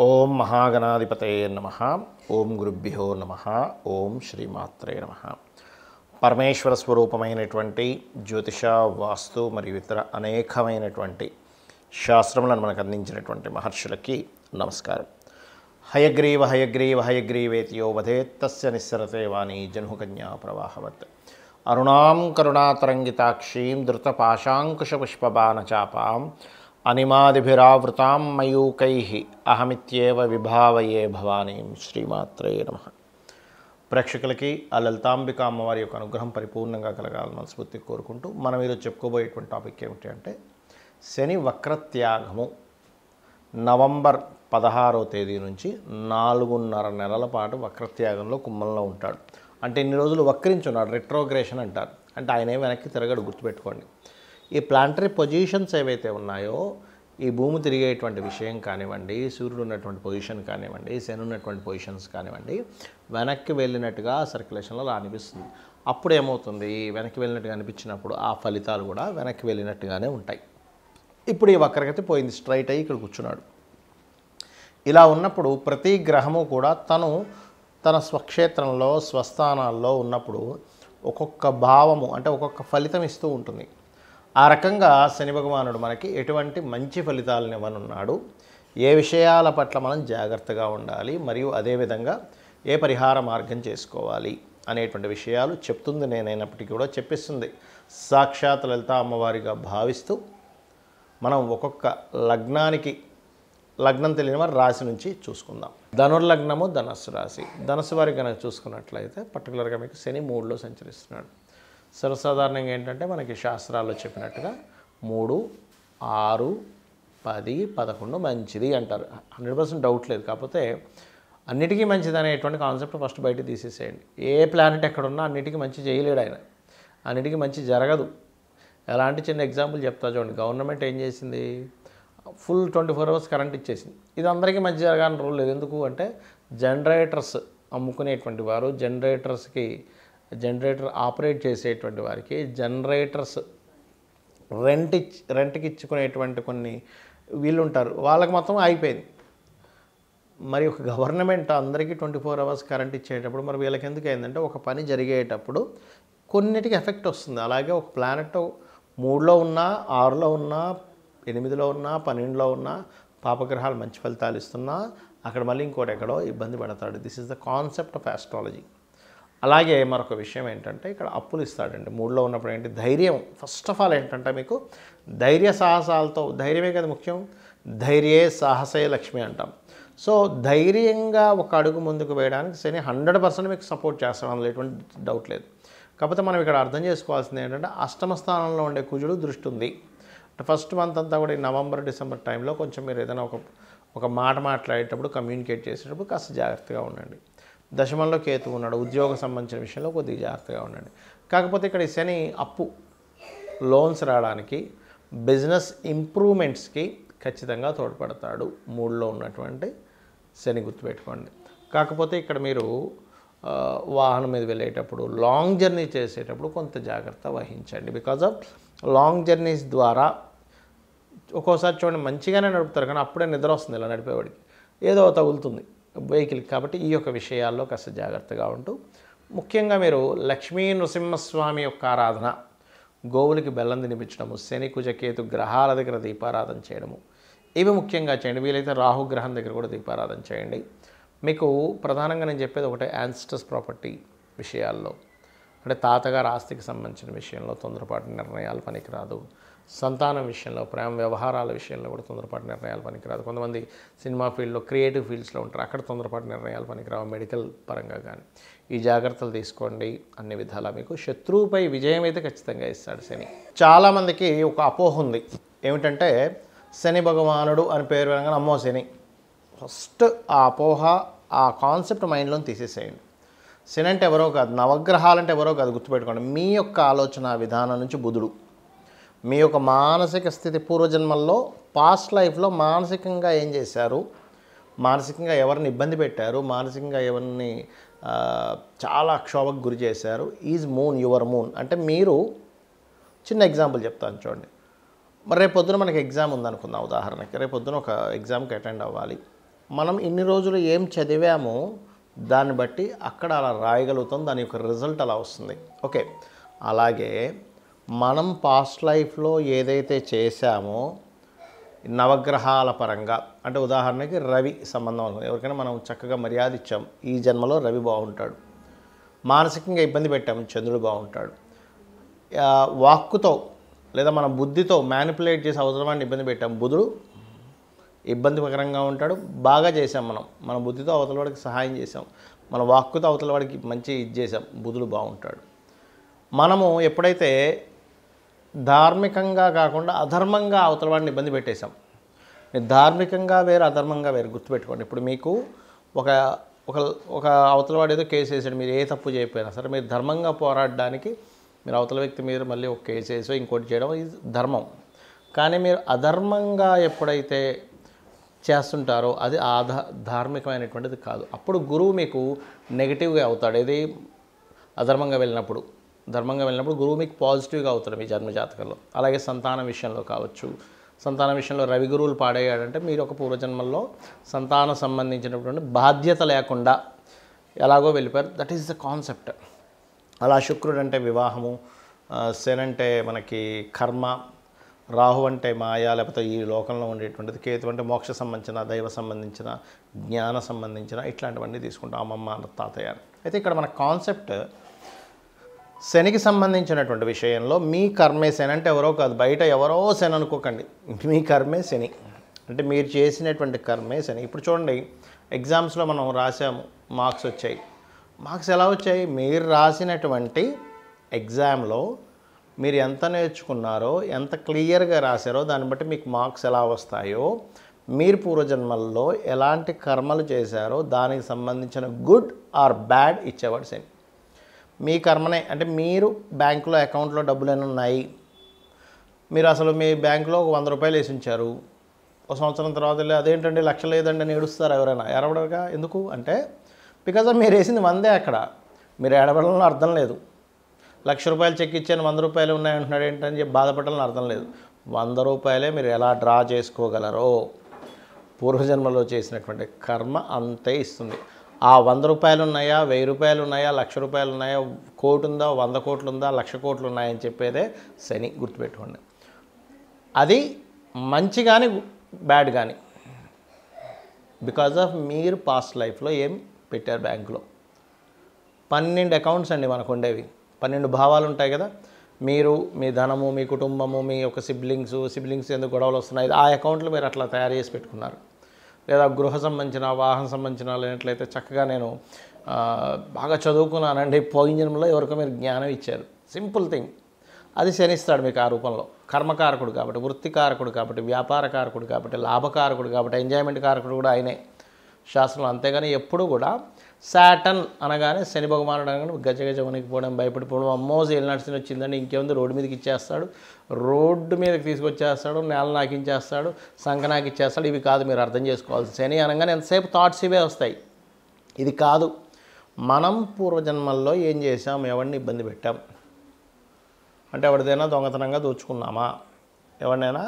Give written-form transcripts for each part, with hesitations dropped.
ఓం మహాగణాధిపతయే నమః. ఓం గురుభ్యో నమః. ఓం శ్రీమాత్రే నమః. పరమేశ్వర స్వరూపమైనటువంటి జ్యోతిష, వాస్తు మరియు ఇతర అనేకమైనటువంటి శాస్త్రములను మనకు అందించినటువంటి మహర్షులకి నమస్కారం. హయగ్రీవ హయగ్రీవ హయగ్రీవేతియో వదేత్ తస్య నిస్సరతే వాణి జన్హుకన్యా ప్రవాహవత్. అరుణాం కరుణాతరంగితాక్షీం ధృతపాశాంకుశపుష్పబాణచాపాం అనిమాదిభిరావృతాం మయూకైః అహమిత్యేవ విభావయే భవానీం. శ్రీమాత్రే నమః. ప్రేక్షకులకి ఆ లలితాంబిక అమ్మవారి యొక్క అనుగ్రహం పరిపూర్ణంగా కలగాలని మనస్ఫూర్తిగా కోరుకుంటూ మనం ఈరోజు చెప్పుకోబోయేటువంటి టాపిక్ ఏమిటి అంటే శని వక్రత్యాగము. నవంబర్ 16వ తేదీ నుంచి 4.5 నెలల పాటు వక్రత్యాగంలో కుంభంలో ఉంటాడు. అంటే ఇన్ని రోజులు వక్రించున్నాడు, రెట్రోగ్రేషన్ అంటారు. అంటే ఆయన వెనక్కి తిరగడు, గుర్తుపెట్టుకోండి. ఈ ప్లానటరీ పొజిషన్స్ ఏవైతే ఉన్నాయో, ఈ భూమి తిరిగేటువంటి విషయం కానివ్వండి, సూర్యుడు ఉన్నటువంటి పొజిషన్ కానివ్వండి, శని ఉన్నటువంటి పొజిషన్స్ కానివ్వండి, వెనక్కి వెళ్ళినట్టుగా సర్క్యులేషన్లో అనిపిస్తుంది. అప్పుడు ఏమవుతుంది, వెనక్కి వెళ్ళినట్టుగా అనిపించినప్పుడు ఆ ఫలితాలు కూడా వెనక్కి వెళ్ళినట్టుగానే ఉంటాయి. ఇప్పుడు ఈ వక్రగతి పోయింది, స్ట్రైట్ అయ్యి ఇక్కడ కూర్చున్నాడు. ఇలా ఉన్నప్పుడు ప్రతి గ్రహము కూడా తన స్వక్షేత్రంలో స్వస్థానాల్లో ఉన్నప్పుడు ఒక్కొక్క భావము అంటే ఒక్కొక్క ఫలితం ఇస్తూ ఉంటుంది. ఆ రకంగా శని భగవానుడు మనకి ఎటువంటి మంచి ఫలితాలను ఇవ్వనున్నాడు, ఏ విషయాల పట్ల మనం జాగ్రత్తగా ఉండాలి, మరియు అదేవిధంగా ఏ పరిహార మార్గం చేసుకోవాలి అనేటువంటి విషయాలు చెప్తుంది. నేనైనప్పటికీ కూడా చెప్పిస్తుంది సాక్షాత్ లలిత అమ్మవారిగా భావిస్తూ మనం ఒక్కొక్క లగ్నం తెలియని వారి రాశి నుంచి చూసుకుందాం. ధనుర్లగ్నము ధనస్సు రాశి. ధనస్సు వారికి కనుక చూసుకున్నట్లయితే పర్టికులర్గా మీకు శని 3లో సంచరిస్తున్నాడు. సర్వసాధారణంగా ఏంటంటే మనకి శాస్త్రాల్లో చెప్పినట్టుగా 3, 6, 10, 11 మంచిది అంటారు. 100% డౌట్ లేదు. కాకపోతే అన్నిటికీ మంచిది అనేటువంటి కాన్సెప్ట్ ఫస్ట్ బయట తీసేసేయండి. ఏ ప్లానెట్ ఎక్కడున్నా అన్నిటికీ మంచి చేయలేడు ఆయన, అన్నిటికీ మంచి జరగదు. ఎలాంటి చిన్న ఎగ్జాంపుల్ చెప్తా చూడండి. గవర్నమెంట్ ఏం చేసింది, ఫుల్ 24 hours కరెంట్ ఇచ్చేసింది. ఇది అందరికీ మంచి జరగాలని రూల్ లేదు. ఎందుకు అంటే జనరేటర్స్ అమ్ముకునేటువంటి వారు, జనరేటర్ ఆపరేట్ చేసేటువంటి వారికి, జనరేటర్స్ రెంట్కి ఇచ్చుకునేటువంటి కొన్ని వీళ్ళు ఉంటారు, వాళ్ళకి మొత్తం అయిపోయింది. మరి ఒక గవర్నమెంట్ అందరికీ 24 hours కరెంట్ ఇచ్చేటప్పుడు మరి వీళ్ళకి ఎందుకు అయిందంటే ఒక పని జరిగేటప్పుడు కొన్నిటికి ఎఫెక్ట్ వస్తుంది. అలాగే ఒక ప్లానెట్ 3లో ఉన్నా, 6లో ఉన్నా, 8లో ఉన్నా, 12లో ఉన్నా పాపగ్రహాలు మంచి ఫలితాలు ఇస్తున్నా అక్కడ మళ్ళీ ఇంకోటి ఎక్కడో ఇబ్బంది పడతాడు. This is the concept of astrology. అలాగే మరొక విషయం ఏంటంటే ఇక్కడ అప్పులు ఇస్తాడండి. 3లో ఉన్నప్పుడు ఏంటి, ధైర్యం. ఫస్ట్ ఆఫ్ ఆల్ ఏంటంటే మీకు ధైర్య సాహసాలతో, ధైర్యమే కదా ముఖ్యం, ధైర్యే సాహసే లక్ష్మి అంటాం. సో ధైర్యంగా ఒక అడుగు ముందుకు వేయడానికి శని 100% మీకు సపోర్ట్ చేస్తాం, అందులో ఎటువంటి డౌట్ లేదు. కాకపోతే మనం ఇక్కడ అర్థం చేసుకోవాల్సింది ఏంటంటే అష్టమ స్థానంలో ఉండే కుజుడు దృష్టి ఉంది. ఫస్ట్ మంత్ అంతా కూడా ఈ నవంబర్, డిసెంబర్ టైంలో కొంచెం మీరు ఏదైనా ఒక మాట మాట్లాడేటప్పుడు, కమ్యూనికేట్ చేసేటప్పుడు కాస్త జాగ్రత్తగా ఉండండి. దశమంలో కేతు ఉన్నాడు, ఉద్యోగ సంబంధించిన విషయంలో కొద్దిగా జాగ్రత్తగా ఉండండి. కాకపోతే ఇక్కడ ఈ శని అప్పు, లోన్స్ రావడానికి, బిజినెస్ ఇంప్రూవ్మెంట్స్కి ఖచ్చితంగా తోడ్పడతాడు 3లో ఉన్నటువంటి శని, గుర్తుపెట్టుకోండి. కాకపోతే ఇక్కడ మీరు వాహనం మీద వెళ్ళేటప్పుడు, లాంగ్ జర్నీ చేసేటప్పుడు కొంత జాగ్రత్త వహించండి. బికాజ్ ఆఫ్ లాంగ్ జర్నీస్ ద్వారా ఒక్కోసారి చూడండి మంచిగానే నడుపుతారు, కానీ అప్పుడే నిద్ర వస్తుంది ఇలా నడిపేవాడికి, ఏదో తగులుతుంది వెహికల్. కాబట్టి ఈ యొక్క విషయాల్లో కాస్త జాగ్రత్తగా ఉంటూ, ముఖ్యంగా మీరు లక్ష్మీ నృసింహస్వామి యొక్క ఆరాధన, గోవులకి బెల్లం తినిపించడము, శని కుజ కేతు గ్రహాల దగ్గర దీపారాధన చేయడము, ఇవి ముఖ్యంగా చేయండి. వీలైతే రాహుగ్రహం దగ్గర కూడా దీపారాధన చేయండి. మీకు ప్రధానంగా నేను చెప్పేది ఒకటే, యాన్సిస్టర్స్ ప్రాపర్టీ విషయాల్లో అంటే తాతగారు ఆస్తికి సంబంధించిన విషయంలో తొందరపాటు నిర్ణయాలు పనికిరాదు. సంతానం విషయంలో, ప్రేమ వ్యవహారాల విషయంలో కూడా తొందరపాటు నిర్ణయాలు పనికిరాదు. కొంతమంది సినిమా ఫీల్డ్లో, క్రియేటివ్ ఫీల్డ్స్లో ఉంటారు, అక్కడ తొందరపాటు నిర్ణయాలు పనికిరావు. మెడికల్ పరంగా కానీ ఈ జాగ్రత్తలు తీసుకోండి. అన్ని విధాలా మీకు శత్రువుపై విజయం అయితే ఖచ్చితంగా ఇస్తాడు శని. చాలామందికి ఒక అపోహ ఉంది, ఏమిటంటే శని భగవానుడు అని పేరు వినగానే అమ్మో శని. ఫస్ట్ ఆ అపోహ, ఆ కాన్సెప్ట్ మైండ్లో తీసేసేయండి. శని అంటే ఎవరో కాదు, నవగ్రహాలు అంటే ఎవరో కాదు, గుర్తుపెట్టుకోండి. మీ యొక్క ఆలోచన విధానం నుంచి బుధుడు, మీ యొక్క మానసిక స్థితి, పూర్వజన్మల్లో పాస్ట్ లైఫ్లో మానసికంగా ఏం చేశారు, మానసికంగా ఎవరిని ఇబ్బంది పెట్టారు, మానసికంగా ఎవరిని చాలా క్షోభకు గురి చేశారు. Is moon your moon. అంటే మీరు, చిన్న ఎగ్జాంపుల్ చెప్తాను చూడండి. మరి రేపు పొద్దున మనకి ఎగ్జామ్ ఉందనుకుందాం, ఉదాహరణకి రేపు పొద్దున ఒక ఎగ్జామ్కి అటెండ్ అవ్వాలి. మనం ఇన్ని రోజులు ఏం చదివామో దాన్ని బట్టి అక్కడ అలా రాయగలుగుతాం, దాని యొక్క రిజల్ట్ అలా వస్తుంది. ఓకే, అలాగే మనం పాస్ట్ లైఫ్లో ఏదైతే చేశామో నవగ్రహాల పరంగా, అంటే ఉదాహరణకి రవి సంబంధం అనుకో, ఎవరికైనా మనం చక్కగా మర్యాద ఇచ్చాం, ఈ జన్మలో రవి బాగుంటాడు. మానసికంగా ఇబ్బంది పెట్టాం, చంద్రుడు బాగుంటాడు. వాక్కుతో లేదా మన బుద్ధితో మ్యానిపులేట్ చేసి అవసరమాన్ని ఇబ్బంది పెట్టాం, బుధుడు ఇబ్బందికరంగా ఉంటాడు. బాగా చేసాం మనం, మన బుద్ధితో అవతల వాడికి సహాయం చేసాం, మన వాక్కుతో అవతల వాడికి మంచి ఇది చేసాం, బుధుడు బాగుంటాడు. మనము ఎప్పుడైతే ధార్మికంగా కాకుండా అధర్మంగా అవతల వాడిని ఇబ్బంది పెట్టేశాం, ధార్మికంగా వేరు అధర్మంగా వేరు గుర్తుపెట్టుకోండి. ఇప్పుడు మీకు ఒక ఒక ఒక అవతల వాడు ఏదో కేసు వేసాడు, మీరు ఏ తప్పు చేయకపోయినా సరే మీరు ధర్మంగా పోరాడడానికి మీరు అవతల వ్యక్తి మీద మళ్ళీ ఒక కేసు వేసో ఇంకోటి చేయడం ఇది ధర్మం. కానీ మీరు అధర్మంగా ఎప్పుడైతే చేస్తుంటారో అది ధార్మికమైనటువంటిది కాదు. అప్పుడు గురువు మీకు నెగిటివ్గా అవుతాడు. ఏది అధర్మంగా వెళ్ళినప్పుడు. ధర్మంగా వెళ్ళినప్పుడు గురువు మీకు పాజిటివ్గా అవుతాడు మీ జన్మజాతకంలో. అలాగే సంతానం విషయంలో కావచ్చు, సంతానం విషయంలో రవి గురువులు పాడయ్యాడంటే మీరు ఒక పూర్వజన్మల్లో సంతానం సంబంధించినటువంటి బాధ్యత లేకుండా ఎలాగో వెళ్ళిపోయారు. That is the concept. అలా శుక్రుడు అంటే వివాహము, శని అంటే మనకి కర్మ, రాహు అంటే మాయా లేకపోతే ఈ లోకంలో ఉండేటువంటిది, కేతు అంటే మోక్ష సంబంధించిన, దైవ సంబంధించిన, జ్ఞాన సంబంధించిన ఇట్లాంటివన్నీ తీసుకుంటాం అమ్మమ్మ తాతయ్య. అయితే ఇక్కడ మన కాన్సెప్ట్ శనికి సంబంధించినటువంటి విషయంలో మీ కర్మే శని అంటే ఎవరో కాదు, బయట ఎవరో శని అనుకోకండి, మీ కర్మే శని అంటే మీరు చేసినటువంటి కర్మే శని. ఇప్పుడు చూడండి, ఎగ్జామ్స్లో మనం రాసాము, మార్క్స్ వచ్చాయి. మార్క్స్ ఎలా వచ్చాయి? మీరు రాసినటువంటి ఎగ్జామ్లో మీరు ఎంత నేర్చుకున్నారో, ఎంత క్లియర్గా రాశారో దాన్ని బట్టి మీకు మార్క్స్ ఎలా వస్తాయో, మీరు పూర్వజన్మల్లో ఎలాంటి కర్మలు చేశారో దానికి సంబంధించిన గుడ్ ఆర్ బ్యాడ్ ఇచ్చేవాడు శని. మీ కర్మనే, అంటే మీరు బ్యాంకులో అకౌంట్లో డబ్బులు ఏమైనా ఉన్నాయి, మీరు అసలు మీ బ్యాంకులో ఒక 100 రూపాయలు వేసి ఉంచారు, ఒక సంవత్సరం తర్వాత వెళ్ళి అదేంటండి లక్ష లేదండి అని ఏడుస్తారు ఎవరైనా. ఏడవడగా ఎందుకు అంటే బికాజ్ మీరు వేసింది 100 అక్కడ, మీరు ఏడవడంలో అర్థం లేదు. 1,00,000 రూపాయలు చెక్ ఇచ్చాను 100 రూపాయలు ఉన్నాయంటున్నాడు ఏంటని చెప్పి బాధపడాలని అర్థం లేదు. 100 రూపాయలే మీరు ఎలా డ్రా చేసుకోగలరో పూర్వజన్మలో చేసినటువంటి కర్మ అంతే ఇస్తుంది. ఆ 100 రూపాయలు ఉన్నాయా, 1000 రూపాయలు ఉన్నాయా, 1,00,000 రూపాయలు ఉన్నాయా, 1 కోటి ఉందా, 100 కోట్లు ఉందా, 1,00,000 కోట్లు ఉన్నాయని చెప్పేదే శని. గుర్తుపెట్టుకోండి. అది మంచి కానీ బ్యాడ్ కానీ బికాజ్ ఆఫ్ మీరు పాస్ట్ లైఫ్లో ఏం పెట్టారు బ్యాంకులో. 12 అకౌంట్స్ అండి మనకు ఉండేవి, 12 భావాలు ఉంటాయి కదా. మీరు, మీ ధనము, మీ కుటుంబము, మీ యొక్క సిబ్లింగ్స్ ఎందుకు గొడవలు వస్తున్నాయి, ఆ అకౌంట్లు మీరు అట్లా తయారు చేసి పెట్టుకున్నారు. లేదా గృహ సంబంధించిన, వాహన సంబంధించిన లేనట్లయితే చక్కగా నేను బాగా చదువుకున్నానండి, పోయిన జన్మలో ఎవరికో మీరు జ్ఞానం ఇచ్చారు, సింపుల్ థింగ్. అది శనిస్తాడు మీకు ఆ రూపంలో. కర్మకారకుడు కాబట్టి, వృత్తికారకుడు కాబట్టి, వ్యాపారకారకుడు కాబట్టి, లాభకారకుడు కాబట్టి, ఎంజాయ్మెంట్ కారకుడు కూడా ఆయనే శాస్త్రంలో. అంతేగాని ఎప్పుడు కూడా సాటర్న్ అనగానే శని భగవానుడు అనగానే గజగజ వణికిపోవడం, భయపడిపోవడం, అమ్మో ఏలినాటి వచ్చిందండి ఇంకేముంది రోడ్డు మీదకి ఇచ్చేస్తాడు, రోడ్డు మీదకి తీసుకొచ్చేస్తాడు, నేల నాకించేస్తాడు, సంఖ నాకిచ్చేస్తాడు. ఇవి కాదు మీరు అర్థం చేసుకోవాల్సి. శని అనగానే ఎంతసేపు థాట్స్ ఇవే వస్తాయి. ఇది కాదు. మనం పూర్వజన్మల్లో ఏం చేసాం, ఎవరిని ఇబ్బంది పెట్టాం, అంటే ఎవరిదైనా దొంగతనంగా దోచుకున్నామా, ఎవరినైనా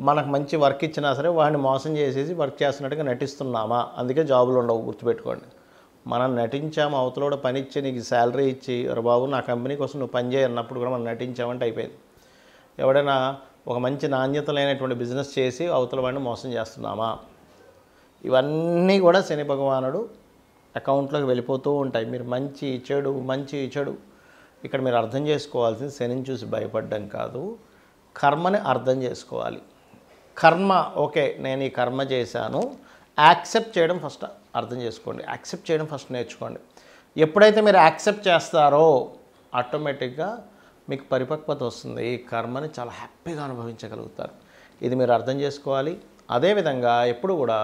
మనకు మంచి వర్క్ ఇచ్చినా సరే వాడిని మోసం చేసేసి వర్క్ చేస్తున్నట్టుగా నటిస్తున్నామా, అందుకే జాబులు ఉండవు. గుర్తుపెట్టుకోండి. మనం నటించాము, అవతలోడు పని ఇచ్చి నీకు శాలరీ ఇచ్చి బాబు నా కంపెనీ కోసం నువ్వు పని చేయన్నప్పుడు కూడా మనం నటించామంటే అయిపోయింది. ఎవడైనా ఒక మంచి నాణ్యత లేనటువంటి బిజినెస్ చేసి అవతల వాడిని మోసం చేస్తున్నామా, ఇవన్నీ కూడా శని భగవానుడు అకౌంట్లోకి వెళ్ళిపోతూ ఉంటాయి. మీరు మంచి చెడు ఇక్కడ మీరు అర్థం చేసుకోవాల్సింది శనిని చూసి భయపడడం కాదు, కర్మని అర్థం చేసుకోవాలి. కర్మ ఓకే, నేను ఈ కర్మ చేశాను, యాక్సెప్ట్ చేయడం ఫస్ట్ అర్థం చేసుకోండి, యాక్సెప్ట్ చేయడం ఫస్ట్ నేర్చుకోండి. ఎప్పుడైతే మీరు యాక్సెప్ట్ చేస్తారో ఆటోమేటిక్గా మీకు పరిపక్వత వస్తుంది, ఈ కర్మని చాలా హ్యాపీగా అనుభవించగలుగుతారు. ఇది మీరు అర్థం చేసుకోవాలి. అదేవిధంగా ఎప్పుడు కూడా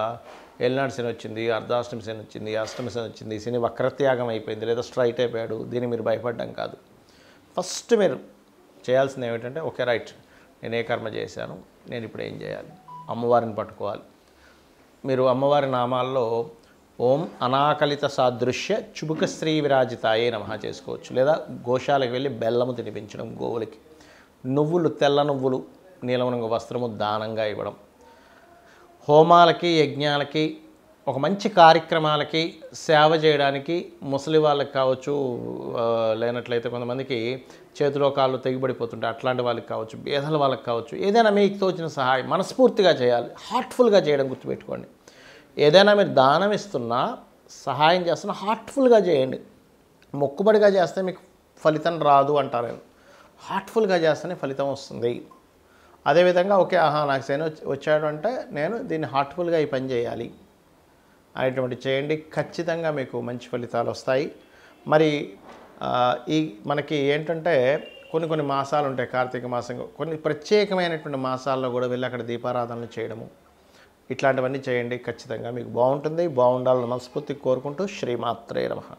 ఏలినాటి శని వచ్చింది, అర్ధాష్టమి శని వచ్చింది, అష్టమి శని వచ్చింది, శని వక్రత్యాగం అయిపోయింది లేదా స్ట్రైట్ అయిపోయాడు, దీన్ని మీరు భయపడడం కాదు. ఫస్ట్ మీరు చేయాల్సింది ఏమిటంటే ఓకే రైట్, నేను ఏ కర్మ చేశాను, నేను ఇప్పుడు ఏం చేయాలి, అమ్మవారిని పట్టుకోవాలి. మీరు అమ్మవారి నామాల్లో ఓం అనాకలిత సాదృశ్య చుబుక శ్రీ విరాజితాయే నమః చేసుకోవచ్చు. లేదా గోశాలకు వెళ్ళి బెల్లము తినిపించడం, గోవులకి నువ్వులు, తెల్ల నువ్వులు, నీలము రంగు వస్త్రము దానంగా ఇవ్వడం, హోమాలకి యజ్ఞాలకి ఒక మంచి కార్యక్రమాలకి సేవ చేయడానికి ముసలి వాళ్ళకి కావచ్చు, లేనట్లయితే కొంతమందికి చేతిలో కాళ్ళు తెగిపడిపోతుంటాయి, అట్లాంటి వాళ్ళకి కావచ్చు, పేదల వాళ్ళకి కావచ్చు, ఏదైనా మీకు తోచిన సహాయం మనస్ఫూర్తిగా చేయాలి, హార్ట్ఫుల్గా చేయడం గుర్తుపెట్టుకోండి. ఏదైనా మీరు దానం ఇస్తున్నా, సహాయం చేస్తున్నా హార్ట్ఫుల్గా చేయండి. మొక్కుబడిగా చేస్తే మీకు ఫలితం రాదు అంటారు నేను. హార్ట్ఫుల్గా చేస్తేనే ఫలితం వస్తుంది. అదేవిధంగా ఓకే, నాకు శని వచ్చాడు అంటే నేను దీన్ని హార్ట్ఫుల్గా ఈ పని చేయాలి అనేటువంటి చేయండి. ఖచ్చితంగా మీకు మంచి ఫలితాలు వస్తాయి. మరి మనకి ఏంటంటే కొన్ని మాసాలు ఉంటాయి, కార్తీక మాసం, కొన్ని ప్రత్యేకమైనటువంటి మాసాల్లో కూడా వెళ్ళి అక్కడ దీపారాధనలు చేయడము, ఇట్లాంటివన్నీ చేయండి. ఖచ్చితంగా మీకు బాగుంటుంది. బాగుండాలని మనస్ఫూర్తిగా కోరుకుంటూ శ్రీమాత్రే నమః.